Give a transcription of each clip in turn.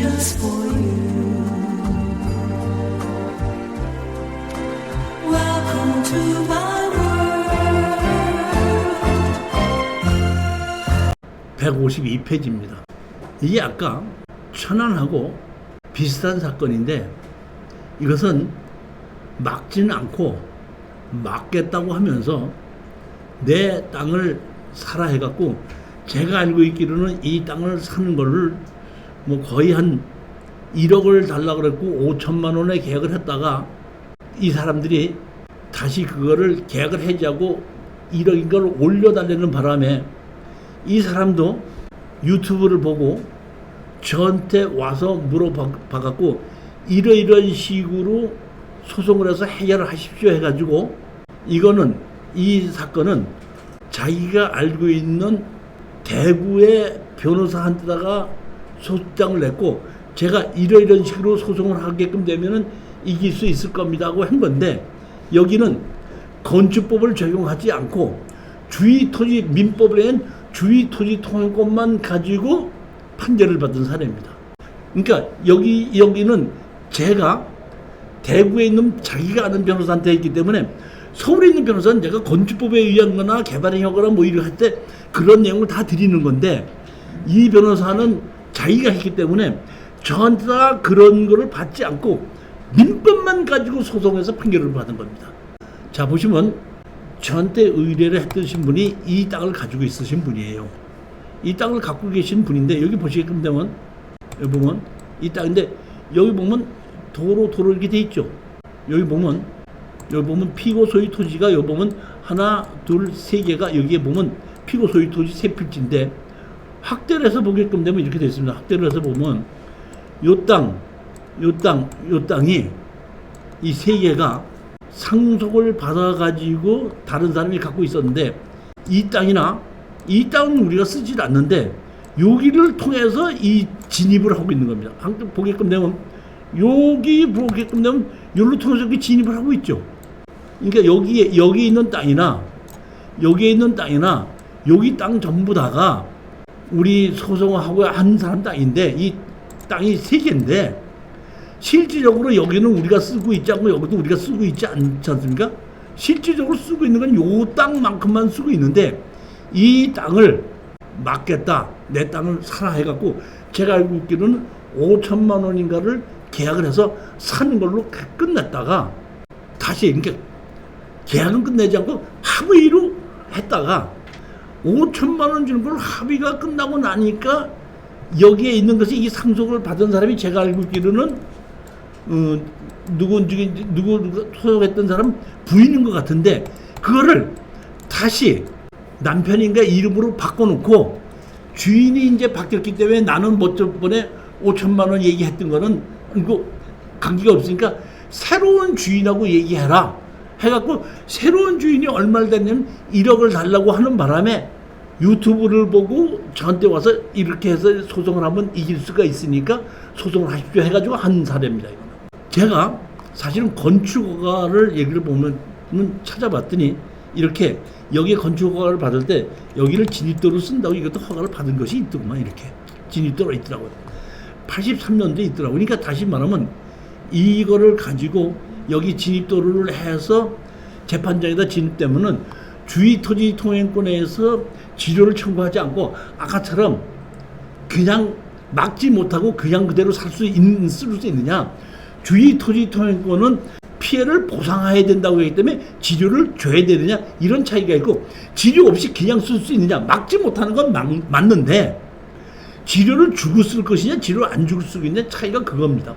just for you. Welcome to my world. 152페이지입니다. 이게 아까 천안하고 비슷한 사건인데 이것은 막지는 않고 막겠다고 하면서 내 땅을 사라 해갖고 제가 알고 있기로는 이 땅을 사는 거를 뭐 거의 한 1억을 달라고 그랬고 5천만 원에 계약을 했다가 이 사람들이 다시 그거를 계약을 해지하고 1억인 걸 올려달라는 바람에 이 사람도 유튜브를 보고 저한테 와서 물어봐갖고 이러이런 식으로 소송을 해서 해결을 하십시오 해가지고 이 사건은 자기가 알고 있는 대구의 변호사한테다가 소장을 냈고 제가 이러이런 식으로 소송을 하게끔 되면은 이길 수 있을 겁니다 하고 한 건데 여기는 건축법을 적용하지 않고 주의토지 민법에는 주의토지 통행권만 가지고 판결을 받은 사례입니다. 그러니까 여기는 제가 대구에 있는 자기가 아는 변호사한테 했기 때문에 서울에 있는 변호사는 내가 건축법에 의한 거나 개발에 하거나 뭐 이럴 때 그런 내용을 다 드리는 건데 이 변호사는 자기가 했기 때문에 저한테 그런 거를 받지 않고 민법만 가지고 소송해서 판결을 받은 겁니다. 자 보시면 저한테 의뢰를 했던 분이 이 땅을 가지고 있으신 분이에요. 이 땅을 갖고 계신 분인데 여기 보시게끔 되면 여기 보면 이 땅인데 여기 보면 도로 이렇게 돼 있죠. 여기 보면 피고 소유 토지가 여기 보면 하나 둘 세 개가 여기에 보면 피고 소유 토지 세 필지인데 확대를 해서 보게끔 되면 이렇게 되어 있습니다. 확대를 해서 보면 요 땅이 이 세 개가 상속을 받아가지고 다른 사람이 갖고 있었는데 이 땅은 우리가 쓰질 않는데 여기를 통해서 이 진입을 하고 있는 겁니다. 보게끔 되면 여기 보게끔 되면 여기를 통해서 이렇게 진입을 하고 있죠. 그러니까 여기 있는 땅이나 여기 땅 전부 다가 우리 소송하고 한 사람 땅인데 이 땅이 세 개인데 실질적으로 여기는 우리가 쓰고 있지 않고 여기도 우리가 쓰고 있지 않습니까? 실질적으로 쓰고 있는 건 요 땅만큼만 쓰고 있는데 이 땅을 막겠다, 내 땅을 사라 해갖고 제가 알고 있기로는 5천만 원인가를 계약을 해서 사는 걸로 끝냈다가 다시 그러니까 계약은 끝내지 않고 합의로 했다가 5천만 원 주는 걸 합의가 끝나고 나니까 여기에 있는 것이 이 상속을 받은 사람이 제가 알고 있기로는 누구 소속했던 사람 부인인 것 같은데 그거를 다시 남편인가 이름으로 바꿔놓고 주인이 이제 바뀌었기 때문에 나는 뭐 저번에 5천만 원 얘기했던 거는 이거 관계가 없으니까 새로운 주인하고 얘기해라 해갖고 새로운 주인이 얼마를 됐냐면 1억을 달라고 하는 바람에 유튜브를 보고 저한테 와서 이렇게 해서 소송을 하면 이길 수가 있으니까 소송을 하십시오 해가지고 한 사례입니다. 이거는. 제가 사실은 건축허가를 얘기를 보면 찾아봤더니 이렇게 여기에 건축허가를 받을 때 여기를 진입도로 쓴다고 이것도 허가를 받은 것이 있더구만 이렇게 진입도로 있더라고요. 83년도에 있더라고요. 그러니까 다시 말하면 이거를 가지고 여기 진입도로를 해서 재판장에다 진입되면은 주의토지 통행권에서 지료를 청구하지 않고 아까처럼 그냥 막지 못하고 그냥 그대로 쓸 수 있느냐. 주의토지 통행권은 피해를 보상해야 된다고 하기 때문에 지료를 줘야 되느냐 이런 차이가 있고 지료 없이 그냥 쓸 수 있느냐 막지 못하는 건 맞는데 지료를 주고 쓸 것이냐 지료를 안 주고 쓰고 있느냐 차이가 그겁니다.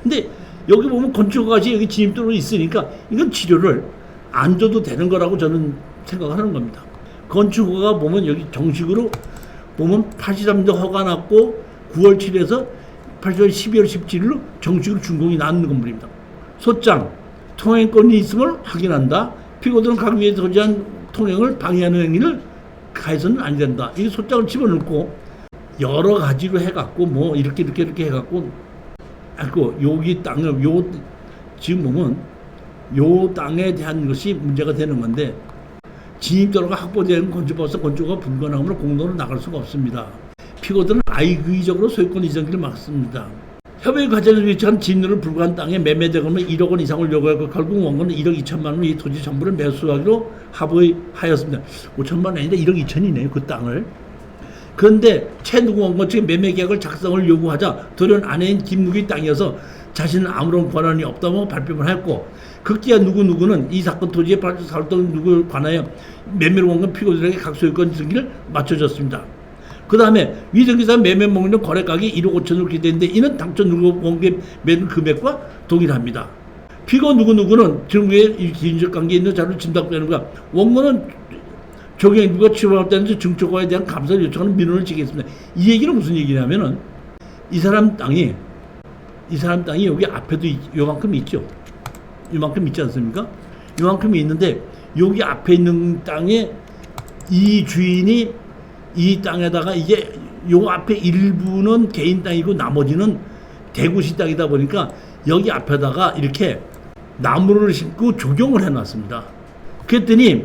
근데 여기 보면 건축허가시 여기 진입도로 있으니까 이건 지료를 안 줘도 되는 거라고 저는 생각하는 겁니다. 건축허가 보면 여기 정식으로 보면 83년 허가 났고 9월 7일에서 88년 12월 17일로 정식으로 준공이 나는 건물입니다. 소장 통행권이 있음을 확인한다. 피고들은 각 위에 소지한 통행을 방해하는 행위를 가해서는 안 된다. 이 소장을 집어넣고 여러 가지로 해갖고 뭐 이렇게 해갖고 여기 땅을 지금 보면 요 땅에 대한 것이 문제가 되는 건데 진입도로가 확보되는 건축법에서 건축허가 불가능하므로 공도로 나갈 수가 없습니다. 피고들은 아이의적으로 소유권 이전기를 막습니다. 협의 과정에서 위치한 진로를 불구한 땅에 매매대금은 1억 원 이상을 요구하고 결국 원고는 1억 2천만 원 이 토지 전부를 매수하기로 합의하였습니다. 5천만 원이 아니라 1억 2천이네요. 그 땅을. 그런데 최누구 원고 측의 매매계약을 작성을 요구하자 돌연 아내인 김묵의 땅이어서 자신은 아무런 권한이 없다고 발표를 했고 급기야 누구누구는 이 사건 토지의 살던 누구에 관하여 매매를 원건 피고들에게 각 소유권 등기를 맞춰줬습니다. 그 다음에 위등기사 매매 목록 거래가격이 1억 5천으로 기대했는데 이는 당초 누구 원고의 매매 금액과 동일합니다. 피고 누구누구는 정부의 기인적 관계에 있는 자료를 진단되는가 원고는 조경일부가 취업했다는 증초과에 대한 감사를 요청하는 민원을 제기했습니다. 이 얘기는 무슨 얘기냐면은 이 사람 땅이 여기 앞에도 요만큼 있죠. 요만큼 있지 않습니까? 요만큼이 있는데 여기 앞에 있는 땅에 이 주인이 이 땅에다가 이게 요 앞에 일부는 개인 땅이고 나머지는 대구시 땅이다 보니까 여기 앞에다가 이렇게 나무를 심고 조경을 해놨습니다. 그랬더니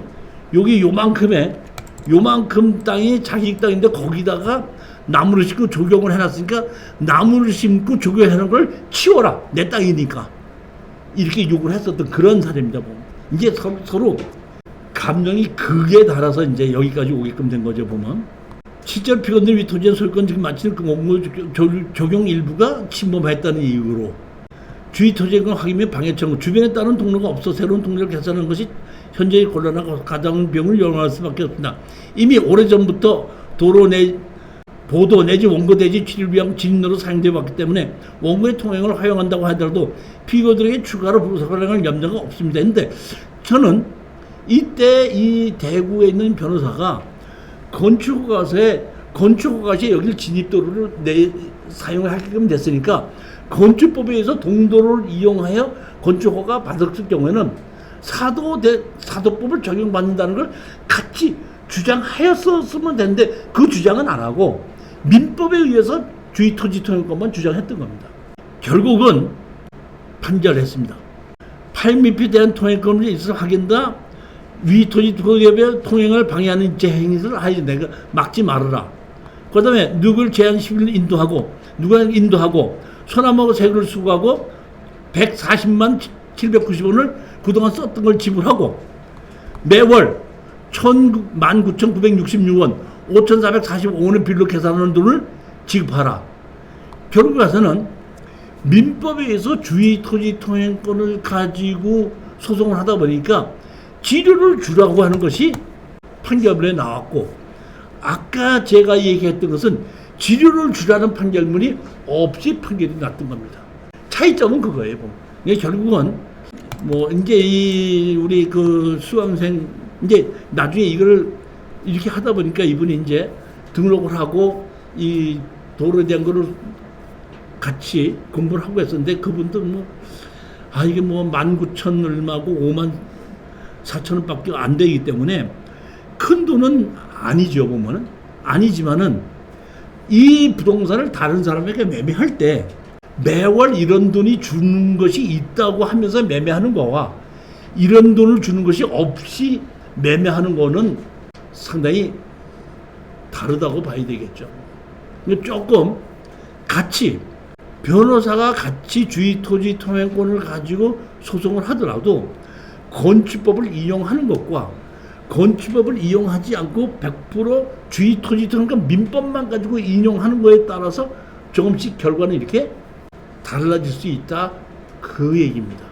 여기 요만큼 땅이 자기 땅인데 거기다가 나무를 심고 조경을 해놨으니까 나무를 심고 조경하는 걸 치워라 내 땅이니까 이렇게 요구를 했었던 그런 사례입니다. 이제 서로 감정이 극에 달아서 이제 여기까지 오게끔 된 거죠. 보면 실제로 피고들 위 토지의 소유권 지금 마치는 그 원고 조경 일부가 침범했다는 이유로 주의 토지권 확인및 방해 청구 주변에 따른 통로가 없어 새로운 통로를 개설하는 것이 현재의 곤란한 가정병을 연호할 수밖에 없습니다. 이미 오래전부터 보도 내지 원고 대지 취를 위한 진로로 사용되어 왔기 때문에 원고의 통행을 허용한다고 하더라도 피고들에게 추가로 불구속할 염려가 없습니다. 그런데 저는 이때 이 대구에 있는 변호사가 건축허가서에 여기를 진입도로를 사용을 하게끔 됐으니까 건축법에 의해서 동도를 이용하여 건축허가 받았을 경우에는 사도법을 적용받는다는 걸 같이 주장하였었으면 되는데 그 주장은 안 하고 민법에 의해서 주의 토지 통행권만 주장했던 겁니다. 결국은 판결했습니다. 8밀폐 대한 통행권을 있어 확인다. 위 토지 기업의 통행을 방해하는 행위를 하지 내가 막지 말아라. 그 다음에 누구를 제한 시비를 인도하고 소나무하고 세금을 수거하고 140만 790원을 그동안 썼던 걸 지불하고 매월 19,966원 5,445원의 빌로 계산하는 돈을 지급하라. 결국 가서는 민법에 의해서 주의 토지 통행권을 가지고 소송을 하다 보니까 지료를 주라고 하는 것이 판결문에 나왔고 아까 제가 얘기했던 것은 지료를 주라는 판결문이 없이 판결이 났던 겁니다. 차이점은 그거예요. 결국은 이제 우리 그 수강생 이제 나중에 이걸 이렇게 하다 보니까 이분이 이제 등록을 하고 이 도로에 대한 거를 같이 공부를 하고 했었는데 그분도 이게 19,000 얼마고 54,000원밖에 안 되기 때문에 큰 돈은 아니죠. 보면은 아니지만은 이 부동산을 다른 사람에게 매매할 때 매월 이런 돈이 주는 것이 있다고 하면서 매매하는 거와 이런 돈을 주는 것이 없이 매매하는 거는 상당히 다르다고 봐야 되겠죠. 조금 같이 변호사가 같이 주의 토지 통행권을 가지고 소송을 하더라도 건축법을 이용하는 것과 건축법을 이용하지 않고 100% 주의 토지 통행권 민법만 가지고 인용하는 거에 따라서 조금씩 결과는 이렇게 달라질 수 있다. 그 얘기입니다.